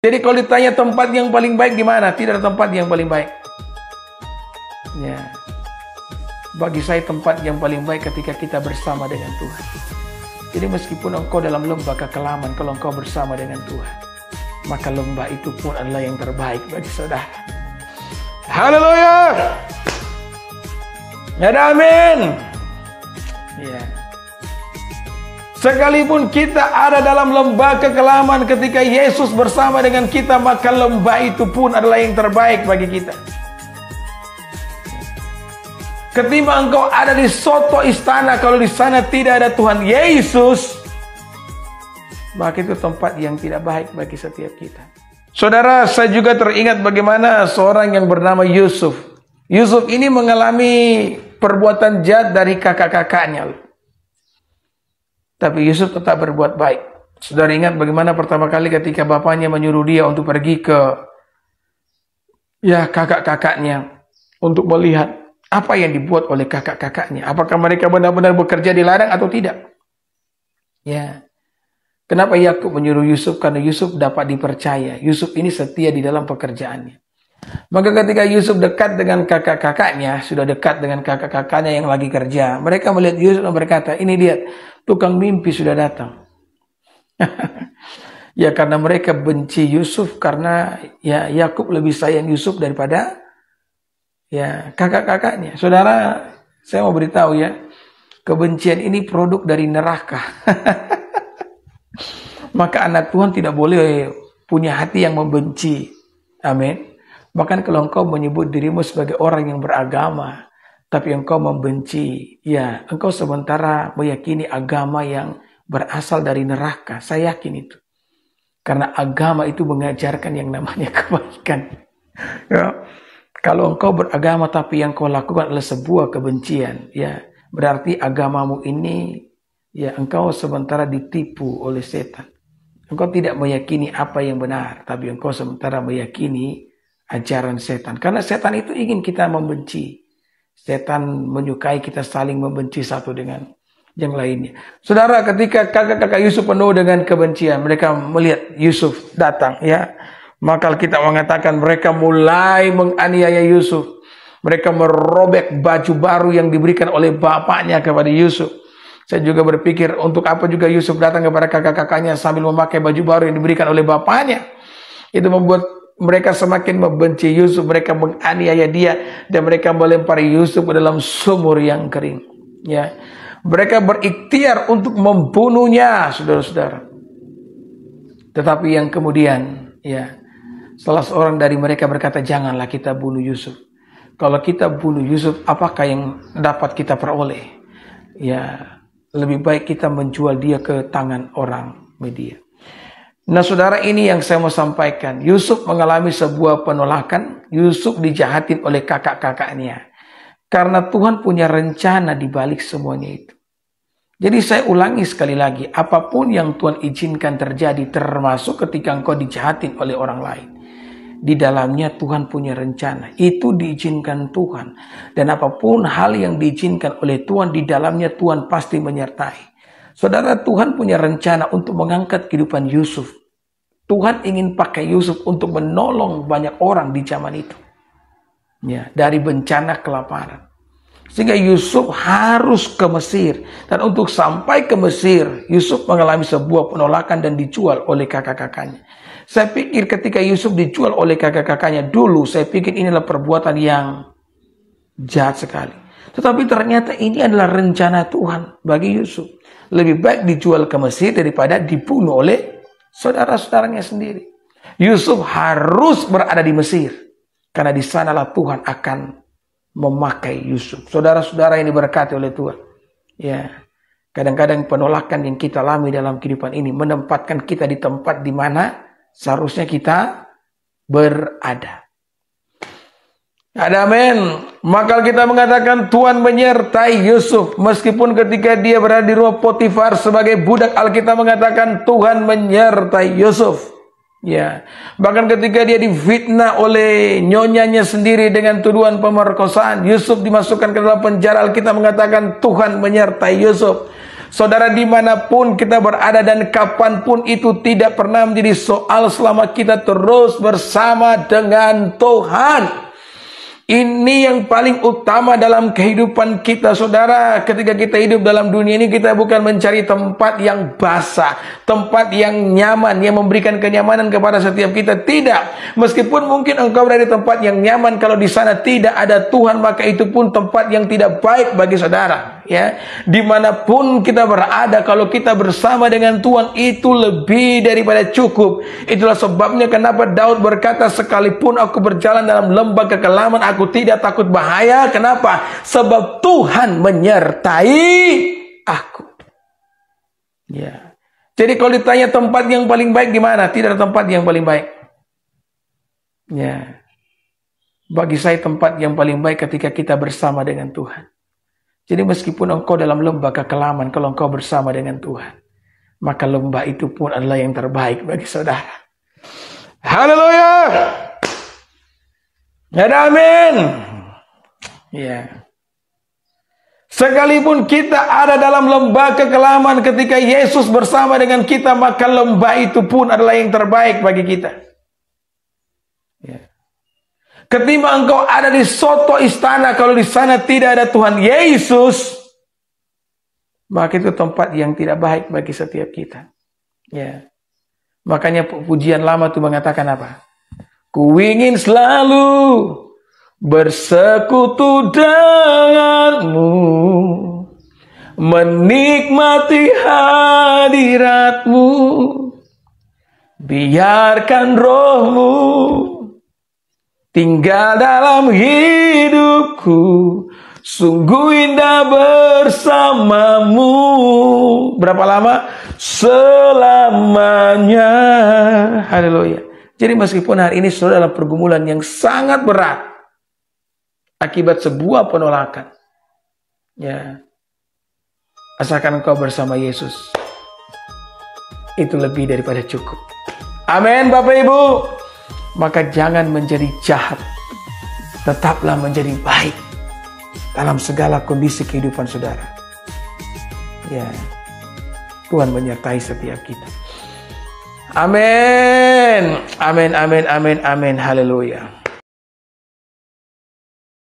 Jadi kalau ditanya tempat yang paling baik di mana? Tidak ada tempat yang paling baik. Ya. Bagi saya tempat yang paling baik ketika kita bersama dengan Tuhan. Jadi meskipun engkau dalam lembah kekelaman, kalau engkau bersama dengan Tuhan, maka lembah itu pun adalah yang terbaik bagi saudara. Haleluya. Ya, amin. Ya. Sekalipun kita ada dalam lembah kekelaman, ketika Yesus bersama dengan kita, maka lembah itu pun adalah yang terbaik bagi kita. Ketimbang engkau ada di soto istana, kalau di sana tidak ada Tuhan Yesus, maka itu tempat yang tidak baik bagi setiap kita. Saudara, saya juga teringat bagaimana seorang yang bernama Yusuf. Yusuf ini mengalami perbuatan jahat dari kakak-kakaknya. Tapi Yusuf tetap berbuat baik. Saudara ingat bagaimana pertama kali ketika bapaknya menyuruh dia untuk pergi ke kakak-kakaknya untuk melihat apa yang dibuat oleh kakak-kakaknya. Apakah mereka benar-benar bekerja di ladang atau tidak? Ya. Kenapa Yakub menyuruh Yusuf? Karena Yusuf dapat dipercaya. Yusuf ini setia di dalam pekerjaannya. Maka ketika Yusuf dekat dengan kakak-kakaknya, sudah dekat dengan kakak-kakaknya yang lagi kerja, mereka melihat Yusuf dan berkata, ini lihat, tukang mimpi sudah datang. Ya, karena mereka benci Yusuf, karena ya Yakub lebih sayang Yusuf daripada kakak-kakaknya. Saudara, saya mau beritahu ya, kebencian ini produk dari neraka. Maka anak Tuhan tidak boleh punya hati yang membenci. Amin. Bahkan kalau engkau menyebut dirimu sebagai orang yang beragama, tapi engkau membenci, ya engkau sementara meyakini agama yang berasal dari neraka. Saya yakin itu. Karena agama itu mengajarkan yang namanya kebaikan. Ya. Kalau engkau beragama tapi yang kau lakukan adalah sebuah kebencian, ya berarti agamamu ini, ya engkau sementara ditipu oleh setan. Engkau tidak meyakini apa yang benar, tapi engkau sementara meyakini ajaran setan. Karena setan itu ingin kita membenci. Setan menyukai kita saling membenci satu dengan yang lainnya. Saudara, ketika kakak-kakak Yusuf penuh dengan kebencian, mereka melihat Yusuf datang, ya. Maka kita mengatakan mereka mulai menganiaya Yusuf. Mereka merobek baju baru yang diberikan oleh bapaknya kepada Yusuf. Saya juga berpikir untuk apa juga Yusuf datang kepada kakak-kakaknya sambil memakai baju baru yang diberikan oleh bapaknya. Itu membuat mereka semakin membenci Yusuf. Mereka menganiaya dia dan mereka melempari Yusuf ke dalam sumur yang kering. Ya, mereka berikhtiar untuk membunuhnya, saudara-saudara. Tetapi yang kemudian, ya, salah seorang dari mereka berkata, janganlah kita bunuh Yusuf. Kalau kita bunuh Yusuf, apakah yang dapat kita peroleh? Ya, lebih baik kita menjual dia ke tangan orang media. Nah, saudara, ini yang saya mau sampaikan. Yusuf mengalami sebuah penolakan. Yusuf dijahatin oleh kakak-kakaknya. Karena Tuhan punya rencana di balik semuanya itu. Jadi saya ulangi sekali lagi, apapun yang Tuhan izinkan terjadi, termasuk ketika engkau dijahatin oleh orang lain, di dalamnya Tuhan punya rencana. Itu diizinkan Tuhan. Dan apapun hal yang diizinkan oleh Tuhan, di dalamnya Tuhan pasti menyertai. Saudara, Tuhan punya rencana untuk mengangkat kehidupan Yusuf. Tuhan ingin pakai Yusuf untuk menolong banyak orang di zaman itu. Ya, dari bencana kelaparan. Sehingga Yusuf harus ke Mesir. Dan untuk sampai ke Mesir, Yusuf mengalami sebuah penolakan dan dijual oleh kakak-kakaknya. Saya pikir ketika Yusuf dijual oleh kakak-kakaknya dulu, saya pikir inilah perbuatan yang jahat sekali. Tetapi ternyata ini adalah rencana Tuhan bagi Yusuf. Lebih baik dijual ke Mesir daripada dibunuh oleh saudara-saudaranya sendiri. Yusuf harus berada di Mesir. Karena di sanalah Tuhan akan memakai Yusuf. Saudara-saudara yang diberkati oleh Tuhan. Ya, kadang-kadang penolakan yang kita alami dalam kehidupan ini menempatkan kita di tempat di mana seharusnya kita berada. Amin. Maka kita mengatakan Tuhan menyertai Yusuf. Meskipun ketika dia berada di rumah Potifar sebagai budak, Alkitab mengatakan Tuhan menyertai Yusuf. Ya, bahkan ketika dia difitnah oleh nyonyanya sendiri dengan tuduhan pemerkosaan, Yusuf dimasukkan ke dalam penjara. Alkitab mengatakan Tuhan menyertai Yusuf. Saudara, dimanapun kita berada dan kapanpun itu tidak pernah menjadi soal selama kita terus bersama dengan Tuhan. Ini yang paling utama dalam kehidupan kita, saudara. Ketika kita hidup dalam dunia ini, kita bukan mencari tempat yang basah, tempat yang nyaman, yang memberikan kenyamanan kepada setiap kita. Tidak. Meskipun mungkin engkau berada di tempat yang nyaman, kalau di sana tidak ada Tuhan, maka itu pun tempat yang tidak baik bagi saudara. Ya, dimanapun kita berada, kalau kita bersama dengan Tuhan, itu lebih daripada cukup. Itulah sebabnya kenapa Daud berkata, sekalipun aku berjalan dalam lembah kekelaman, aku tidak takut bahaya. Kenapa? Sebab Tuhan menyertai aku. Ya. Jadi kalau ditanya tempat yang paling baik di mana? Tidak ada tempat yang paling baik. Ya. Bagi saya tempat yang paling baik ketika kita bersama dengan Tuhan. Jadi meskipun engkau dalam lembah kekelaman, kalau engkau bersama dengan Tuhan, maka lembah itu pun adalah yang terbaik bagi saudara. Haleluya. Amin. Ya. Sekalipun kita ada dalam lembah kekelaman, ketika Yesus bersama dengan kita, maka lembah itu pun adalah yang terbaik bagi kita. Ya. Ketimbang engkau ada di soto istana, kalau di sana tidak ada Tuhan Yesus, maka itu tempat yang tidak baik bagi setiap kita. Ya. Makanya pujian lama itu mengatakan apa? Ku ingin selalu bersekutu denganmu, menikmati hadiratmu, biarkan rohmu tinggal dalam hidupku, sungguh indah bersamamu. Berapa lama? Selamanya. Haleluya. Jadi meskipun hari ini saudara dalam pergumulan yang sangat berat akibat sebuah penolakan, ya, asalkan engkau bersama Yesus, itu lebih daripada cukup. Amin, Bapak Ibu. Maka jangan menjadi jahat, tetaplah menjadi baik dalam segala kondisi kehidupan saudara. Ya, Tuhan menyertai setiap kita. Amin, amin, amin, amin, amin, haleluya.